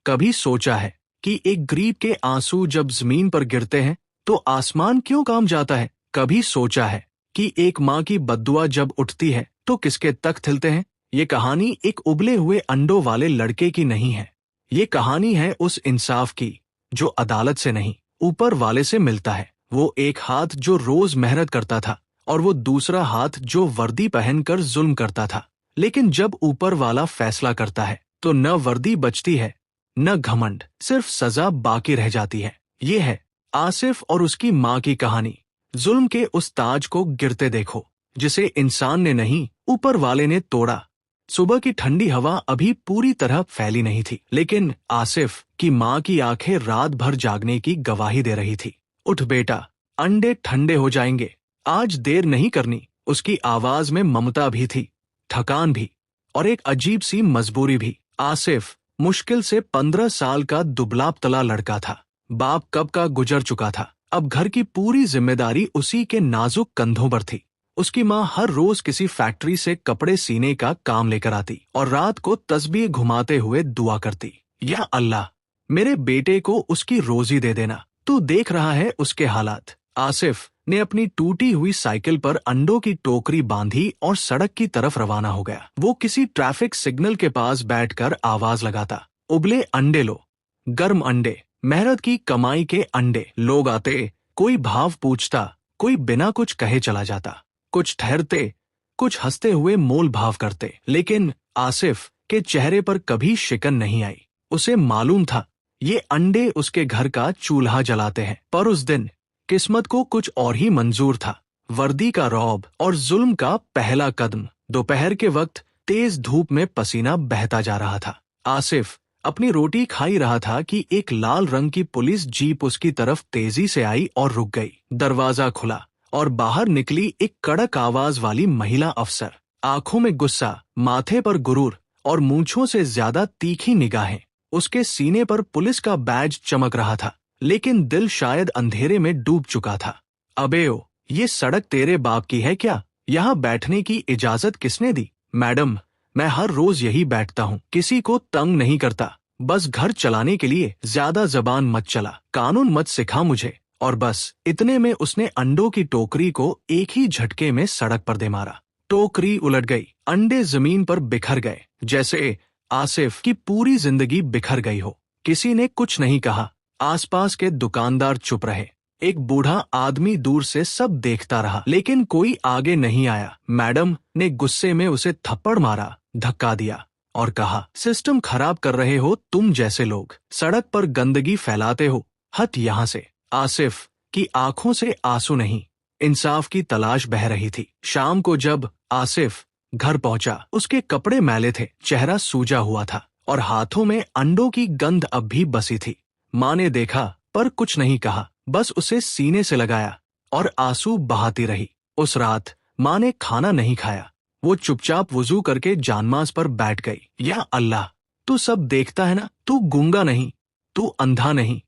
कभी सोचा है कि एक गरीब के आंसू जब जमीन पर गिरते हैं तो आसमान क्यों काम जाता है? कभी सोचा है कि एक माँ की बद्दुआ जब उठती है तो किसके तख्त हिलते हैं? ये कहानी एक उबले हुए अंडों वाले लड़के की नहीं है। ये कहानी है उस इंसाफ की जो अदालत से नहीं, ऊपर वाले से मिलता है। वो एक हाथ जो रोज मेहनत करता था और वो दूसरा हाथ जो वर्दी पहनकर जुल्म करता था। लेकिन जब ऊपर वाला फैसला करता है तो न वर्दी बचती है न घमंड, सिर्फ सजा बाकी रह जाती है। ये है आसिफ और उसकी माँ की कहानी। जुल्म के उस ताज को गिरते देखो जिसे इंसान ने नहीं, ऊपर वाले ने तोड़ा। सुबह की ठंडी हवा अभी पूरी तरह फैली नहीं थी, लेकिन आसिफ की माँ की आंखें रात भर जागने की गवाही दे रही थी। उठ बेटा, अंडे ठंडे हो जाएंगे, आज देर नहीं करनी। उसकी आवाज में ममता भी थी, थकान भी, और एक अजीब सी मजबूरी भी। आसिफ मुश्किल से 15 साल का दुबला पतला लड़का था। बाप कब का गुजर चुका था। अब घर की पूरी जिम्मेदारी उसी के नाजुक कंधों पर थी। उसकी माँ हर रोज किसी फैक्ट्री से कपड़े सीने का काम लेकर आती और रात को तस्बीह घुमाते हुए दुआ करती, या अल्लाह मेरे बेटे को उसकी रोजी दे देना, तू देख रहा है उसके हालात। आसिफ ने अपनी टूटी हुई साइकिल पर अंडों की टोकरी बांधी और सड़क की तरफ रवाना हो गया। वो किसी ट्रैफिक सिग्नल के पास बैठकर आवाज लगाता, उबले अंडे लो, गर्म अंडे, मेहनत की कमाई के अंडे। लोग आते, कोई भाव पूछता, कोई बिना कुछ कहे चला जाता। कुछ ठहरते, कुछ हंसते हुए मोल भाव करते, लेकिन आसिफ के चेहरे पर कभी शिकन नहीं आई। उसे मालूम था ये अंडे उसके घर का चूल्हा जलाते हैं। पर उस दिन किस्मत को कुछ और ही मंजूर था। वर्दी का रौब और जुल्म का पहला कदम। दोपहर के वक्त तेज धूप में पसीना बहता जा रहा था। आसिफ अपनी रोटी खा ही रहा था कि एक लाल रंग की पुलिस जीप उसकी तरफ तेजी से आई और रुक गई। दरवाजा खुला और बाहर निकली एक कड़क आवाज वाली महिला अफसर। आंखों में गुस्सा, माथे पर गुरूर और मूंछों से ज्यादा तीखी निगाहें। उसके सीने पर पुलिस का बैज चमक रहा था, लेकिन दिल शायद अंधेरे में डूब चुका था। अबे ओ, ये सड़क तेरे बाप की है क्या? यहाँ बैठने की इजाजत किसने दी? मैडम, मैं हर रोज यही बैठता हूँ, किसी को तंग नहीं करता, बस घर चलाने के लिए। ज्यादा जबान मत चला, कानून मत सिखा मुझे। और बस इतने में उसने अंडों की टोकरी को एक ही झटके में सड़क पर दे मारा। टोकरी उलट गई, अंडे जमीन पर बिखर गए, जैसे आसिफ की पूरी जिंदगी बिखर गई हो। किसी ने कुछ नहीं कहा। आसपास के दुकानदार चुप रहे। एक बूढ़ा आदमी दूर से सब देखता रहा, लेकिन कोई आगे नहीं आया। मैडम ने गुस्से में उसे थप्पड़ मारा, धक्का दिया और कहा, सिस्टम खराब कर रहे हो तुम जैसे लोग, सड़क पर गंदगी फैलाते हो, हट यहाँ से। आसिफ की आंखों से आंसू नहीं, इंसाफ की तलाश बह रही थी। शाम को जब आसिफ घर पहुंचा, उसके कपड़े मैले थे, चेहरा सूजा हुआ था और हाथों में अंडों की गंध अब भी बसी थी। माँ ने देखा पर कुछ नहीं कहा, बस उसे सीने से लगाया और आंसू बहाती रही। उस रात माँ ने खाना नहीं खाया। वो चुपचाप वुजू करके जानमाज पर बैठ गई। या अल्लाह, तू सब देखता है ना, तू गूंगा नहीं, तू अंधा नहीं।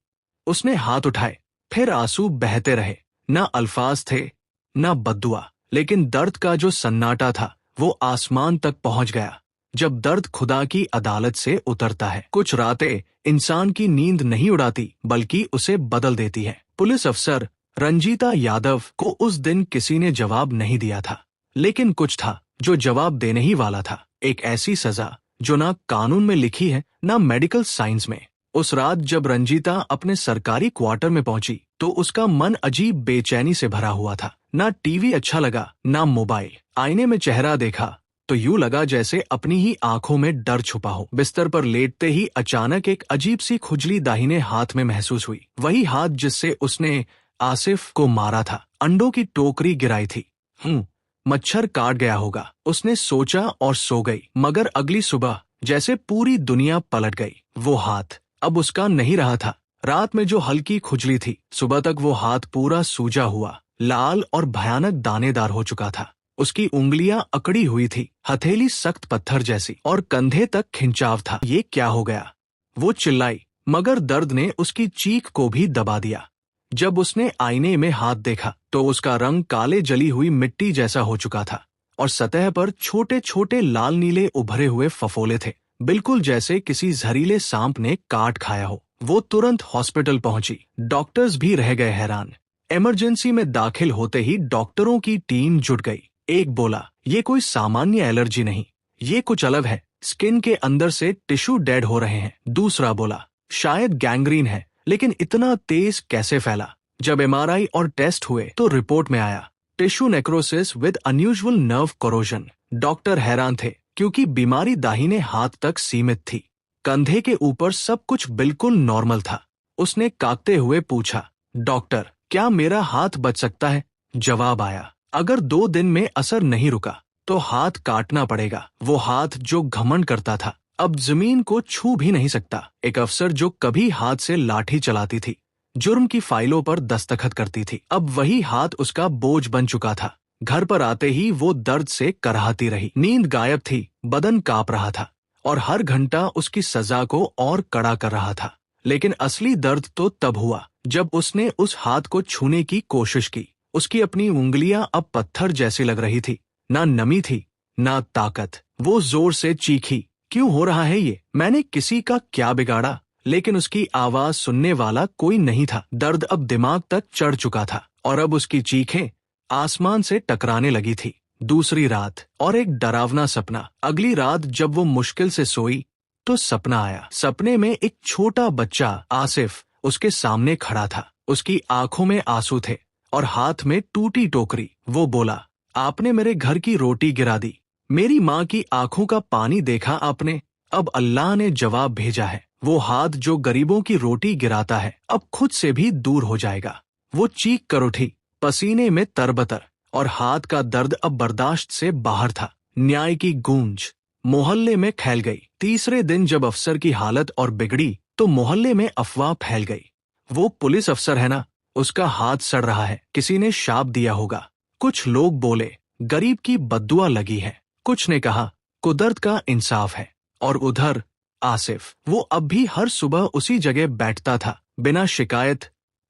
उसने हाथ उठाए, फिर आंसू बहते रहे। न अल्फाज थे न बद्दुआ, लेकिन दर्द का जो सन्नाटा था वो आसमान तक पहुंच गया। जब दर्द खुदा की अदालत से उतरता है, कुछ रातें इंसान की नींद नहीं उड़ाती बल्कि उसे बदल देती है। पुलिस अफसर रंजीता यादव को उस दिन किसी ने जवाब नहीं दिया था, लेकिन कुछ था जो जवाब देने ही वाला था। एक ऐसी सजा जो ना कानून में लिखी है ना मेडिकल साइंस में। उस रात जब रंजीता अपने सरकारी क्वार्टर में पहुंची तो उसका मन अजीब बेचैनी से भरा हुआ था। ना टीवी अच्छा लगा ना मोबाइल। आईने में चेहरा देखा तो यूं लगा जैसे अपनी ही आंखों में डर छुपा हो। बिस्तर पर लेटते ही अचानक एक अजीब सी खुजली दाहिने हाथ में महसूस हुई। वही हाथ जिससे उसने आसिफ को मारा था। अंडों की टोकरी गिराई थी। मच्छर काट गया होगा, उसने सोचा और सो गई। मगर अगली सुबह जैसे पूरी दुनिया पलट गई। वो हाथ अब उसका नहीं रहा था। रात में जो हल्की खुजली थी, सुबह तक वो हाथ पूरा सूजा हुआ, लाल और भयानक दानेदार हो चुका था। उसकी उंगलियां अकड़ी हुई थी, हथेली सख्त पत्थर जैसी, और कंधे तक खिंचाव था। ये क्या हो गया? वो चिल्लाई, मगर दर्द ने उसकी चीख को भी दबा दिया। जब उसने आईने में हाथ देखा तो उसका रंग काले जली हुई मिट्टी जैसा हो चुका था और सतह पर छोटे छोटे लाल नीले उभरे हुए फफोले थे। बिल्कुल जैसे किसी जहरीले सांप ने काट खाया हो। वो तुरंत हॉस्पिटल पहुंची। डॉक्टर्स भी रह गए हैरान। इमरजेंसी में दाखिल होते ही डॉक्टरों की टीम जुट गई। एक बोला, ये कोई सामान्य एलर्जी नहीं, ये कुछ अलग है, स्किन के अंदर से टिश्यू डेड हो रहे हैं। दूसरा बोला, शायद गैंग्रीन है, लेकिन इतना तेज कैसे फैला? जब एमआरआई और टेस्ट हुए तो रिपोर्ट में आया tissue necrosis with unusual nerve corrosion. Doctor हैरान थे क्योंकि बीमारी दाहिने हाथ तक सीमित थी। कंधे के ऊपर सब कुछ बिल्कुल नॉर्मल था। उसने कांपते हुए पूछा, डॉक्टर, क्या मेरा हाथ बच सकता है? जवाब आया, अगर 2 दिन में असर नहीं रुका तो हाथ काटना पड़ेगा। वो हाथ जो घमंड करता था अब जमीन को छू भी नहीं सकता। एक अफसर जो कभी हाथ से लाठी चलाती थी, जुर्म की फाइलों पर दस्तखत करती थी, अब वही हाथ उसका बोझ बन चुका था। घर पर आते ही वो दर्द से कराहती रही। नींद गायब थी, बदन कांप रहा था और हर घंटा उसकी सजा को और कड़ा कर रहा था। लेकिन असली दर्द तो तब हुआ जब उसने उस हाथ को छूने की कोशिश की। उसकी अपनी उंगलियां अब पत्थर जैसी लग रही थी, ना नमी थी ना ताकत। वो जोर से चीखी, क्यों हो रहा है ये? मैंने किसी का क्या बिगाड़ा? लेकिन उसकी आवाज सुनने वाला कोई नहीं था। दर्द अब दिमाग तक चढ़ चुका था और अब उसकी चीखें आसमान से टकराने लगी थी। दूसरी रात और एक डरावना सपना। अगली रात जब वो मुश्किल से सोई तो सपना आया। सपने में एक छोटा बच्चा आसिफ उसके सामने खड़ा था। उसकी आंखों में आंसू थे और हाथ में टूटी टोकरी। वो बोला, आपने मेरे घर की रोटी गिरा दी, मेरी माँ की आंखों का पानी देखा आपने? अब अल्लाह ने जवाब भेजा है। वो हाथ जो गरीबों की रोटी गिराता है अब खुद से भी दूर हो जाएगा। वो चीख कर उठी, पसीने में तरबतर, और हाथ का दर्द अब बर्दाश्त से बाहर था। न्याय की गूंज मोहल्ले में फैल गई। तीसरे दिन जब अफसर की हालत और बिगड़ी तो मोहल्ले में अफवाह फैल गई, वो पुलिस अफसर है ना, उसका हाथ सड़ रहा है, किसी ने शाप दिया होगा। कुछ लोग बोले, गरीब की बद्दुआ लगी है। कुछ ने कहा, कुदरत का इंसाफ है। और उधर आसिफ, वो अब भी हर सुबह उसी जगह बैठता था, बिना शिकायत,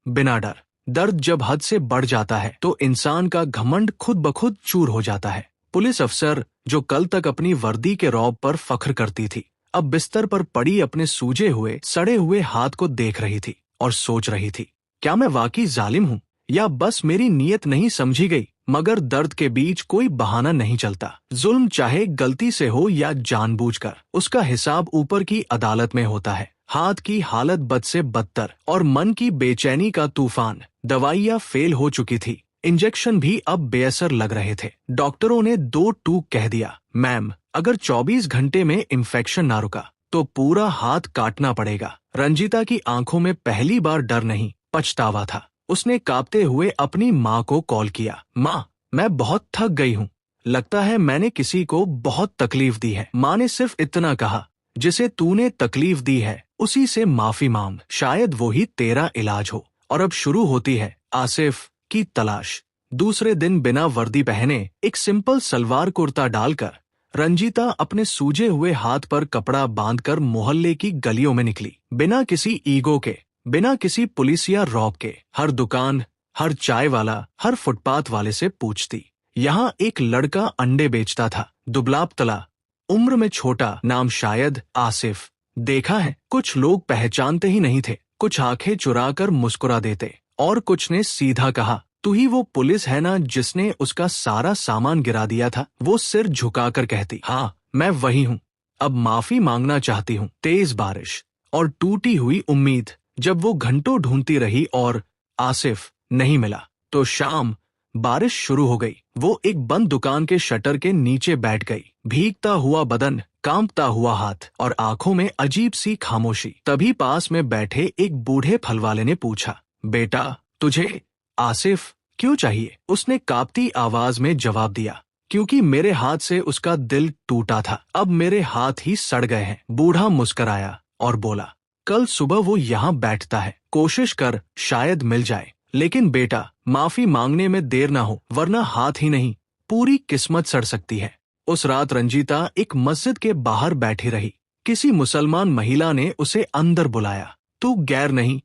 बिना डर। दर्द जब हद से बढ़ जाता है तो इंसान का घमंड खुद ब खुद चूर हो जाता है। पुलिस अफसर जो कल तक अपनी वर्दी के रौब पर फख्र करती थी, अब बिस्तर पर पड़ी अपने सूजे हुए सड़े हुए हाथ को देख रही थी और सोच रही थी, क्या मैं वाकई जालिम हूँ या बस मेरी नीयत नहीं समझी गई? मगर दर्द के बीच कोई बहाना नहीं चलता। जुल्म चाहे गलती से हो या जानबूझकर, उसका हिसाब ऊपर की अदालत में होता है। हाथ की हालत बद से बदतर और मन की बेचैनी का तूफान। दवाइयाँ फेल हो चुकी थी, इंजेक्शन भी अब बेअसर लग रहे थे। डॉक्टरों ने 2 टूक कह दिया, मैम, अगर 24 घंटे में इन्फेक्शन ना रुका तो पूरा हाथ काटना पड़ेगा। रंजीता की आंखों में पहली बार डर नहीं, पछतावा था। उसने कांपते हुए अपनी माँ को कॉल किया, माँ, मैं बहुत थक गई हूँ, लगता है मैंने किसी को बहुत तकलीफ दी है। माँ ने सिर्फ इतना कहा, जिसे तूने तकलीफ दी है उसी से माफी मांग, शायद वो ही तेरा इलाज हो। और अब शुरू होती है आसिफ की तलाश। दूसरे दिन बिना वर्दी पहने, एक सिंपल सलवार कुर्ता डालकर, रंजीता अपने सूजे हुए हाथ पर कपड़ा बांधकर मोहल्ले की गलियों में निकली। बिना किसी ईगो के, बिना किसी पुलिस या रौब के। हर दुकान, हर चाय वाला, हर फुटपाथ वाले से पूछती। यहाँ एक लड़का अंडे बेचता था, दुबला-पतला, उम्र में छोटा, नाम शायद आसिफ। देखा है, कुछ लोग पहचानते ही नहीं थे, कुछ आंखें चुराकर मुस्कुरा देते और कुछ ने सीधा कहा, तू ही वो पुलिस है ना जिसने उसका सारा सामान गिरा दिया था? वो सिर झुकाकर कहती, हाँ, मैं वही हूँ, अब माफी मांगना चाहती हूँ। तेज बारिश और टूटी हुई उम्मीद। जब वो घंटों ढूंढती रही और आसिफ नहीं मिला तो शाम, बारिश शुरू हो गई। वो एक बंद दुकान के शटर के नीचे बैठ गई, भीगता हुआ बदन, कांपता हुआ हाथ और आंखों में अजीब सी खामोशी। तभी पास में बैठे एक बूढ़े फलवाले ने पूछा, बेटा, तुझे आसिफ क्यों चाहिए? उसने कांपती आवाज में जवाब दिया, क्योंकि मेरे हाथ से उसका दिल टूटा था, अब मेरे हाथ ही सड़ गए हैं। बूढ़ा मुस्कराया और बोला, कल सुबह वो यहाँ बैठता है, कोशिश कर, शायद मिल जाए। लेकिन बेटा, माफी मांगने में देर ना हो, वरना हाथ ही नहीं, पूरी किस्मत सड़ सकती है। उस रात रंजीता एक मस्जिद के बाहर बैठी रही। किसी मुसलमान महिला ने उसे अंदर बुलाया। तू गैर नहीं,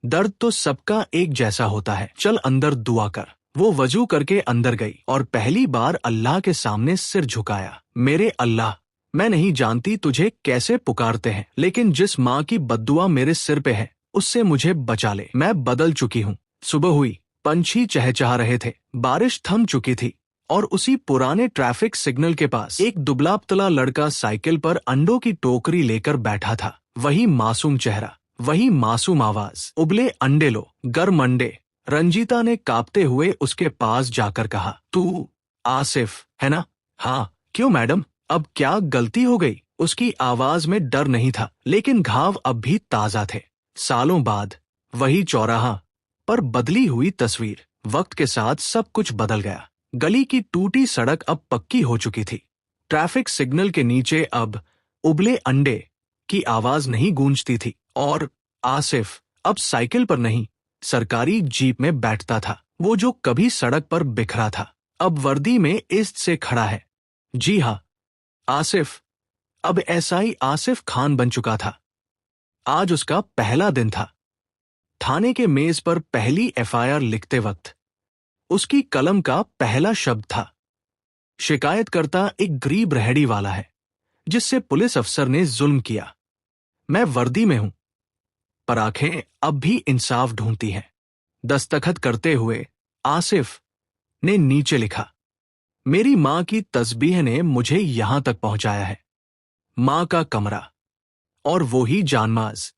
दर्द तो सबका एक जैसा होता है, चल अंदर दुआ कर। वो वजू करके अंदर गई और पहली बार अल्लाह के सामने सिर झुकाया। मेरे अल्लाह, मैं नहीं जानती तुझे कैसे पुकारते हैं, लेकिन जिस माँ की बद्दुआ मेरे सिर पे है उससे मुझे बचा ले। मैं बदल चुकी हूँ। सुबह हुई, पंछी चहचहा रहे थे, बारिश थम चुकी थी और उसी पुराने ट्रैफिक सिग्नल के पास एक दुबला पतला लड़का साइकिल पर अंडों की टोकरी लेकर बैठा था। वही मासूम चेहरा, वही मासूम आवाज, उबले अंडे लो, गर्म अंडे। रंजीता ने कांपते हुए उसके पास जाकर कहा, तू आसिफ है ना? हाँ। क्यों मैडम, अब क्या गलती हो गई? उसकी आवाज में डर नहीं था, लेकिन घाव अब भी ताजा थे। सालों बाद वही चौराहा, पर बदली हुई तस्वीर। वक्त के साथ सब कुछ बदल गया। गली की टूटी सड़क अब पक्की हो चुकी थी। ट्रैफिक सिग्नल के नीचे अब उबले अंडे की आवाज नहीं गूंजती थी और आसिफ अब साइकिल पर नहीं, सरकारी जीप में बैठता था। वो जो कभी सड़क पर बिखरा था, अब वर्दी में इज्जत से खड़ा है। जी हाँ, आसिफ अब एसआई आसिफ खान बन चुका था। आज उसका पहला दिन था। थाने के मेज पर पहली एफआईआर लिखते वक्त उसकी कलम का पहला शब्द था, शिकायतकर्ता एक गरीब रेहड़ी वाला है जिससे पुलिस अफसर ने जुल्म किया। मैं वर्दी में हूं, पर आंखें अब भी इंसाफ ढूंढती हैं। दस्तखत करते हुए आसिफ ने नीचे लिखा, मेरी मां की तस्बीह ने मुझे यहां तक पहुंचाया है। मां का कमरा और वो ही जानमाज।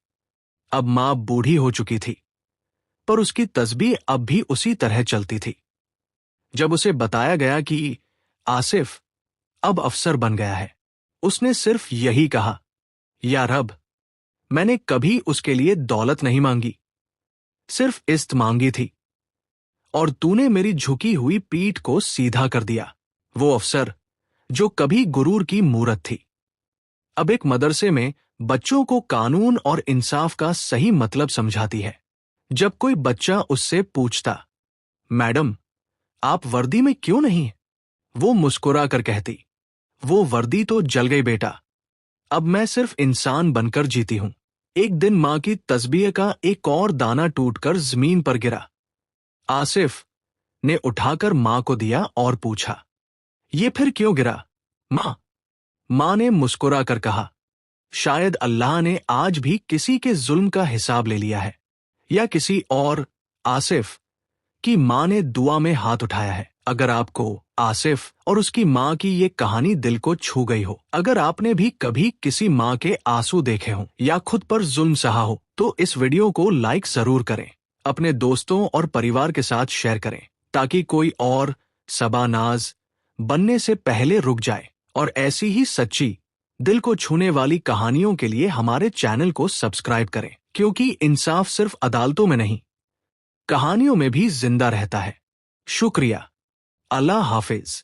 अब मां बूढ़ी हो चुकी थी, पर उसकी तस्बीह अब भी उसी तरह चलती थी। जब उसे बताया गया कि आसिफ अब अफसर बन गया है, उसने सिर्फ यही कहा, या रब, मैंने कभी उसके लिए दौलत नहीं मांगी, सिर्फ इज्जत मांगी थी, और तूने मेरी झुकी हुई पीठ को सीधा कर दिया। वो अफसर जो कभी गुरूर की मूरत थी, अब एक मदरसे में बच्चों को कानून और इंसाफ का सही मतलब समझाती है। जब कोई बच्चा उससे पूछता, मैडम आप वर्दी में क्यों नहीं? वो मुस्कुरा कर कहती, वो वर्दी तो जल गई बेटा, अब मैं सिर्फ इंसान बनकर जीती हूं। एक दिन मां की तस्बीह का एक और दाना टूटकर जमीन पर गिरा। आसिफ ने उठाकर मां को दिया और पूछा, ये फिर क्यों गिरा? मां ने मुस्कुरा कर कहा, शायद अल्लाह ने आज भी किसी के जुल्म का हिसाब ले लिया है, या किसी और। आसिफ की मां ने दुआ में हाथ उठाया है। अगर आपको आसिफ और उसकी मां की ये कहानी दिल को छू गई हो, अगर आपने भी कभी किसी मां के आंसू देखे हों या खुद पर जुल्म सहा हो, तो इस वीडियो को लाइक जरूर करें, अपने दोस्तों और परिवार के साथ शेयर करें, ताकि कोई और सबानाज बनने से पहले रुक जाए। और ऐसी ही सच्ची, दिल को छूने वाली कहानियों के लिए हमारे चैनल को सब्सक्राइब करें, क्योंकि इंसाफ सिर्फ अदालतों में नहीं, कहानियों में भी जिंदा रहता है। शुक्रिया। अल्लाह हाफिज।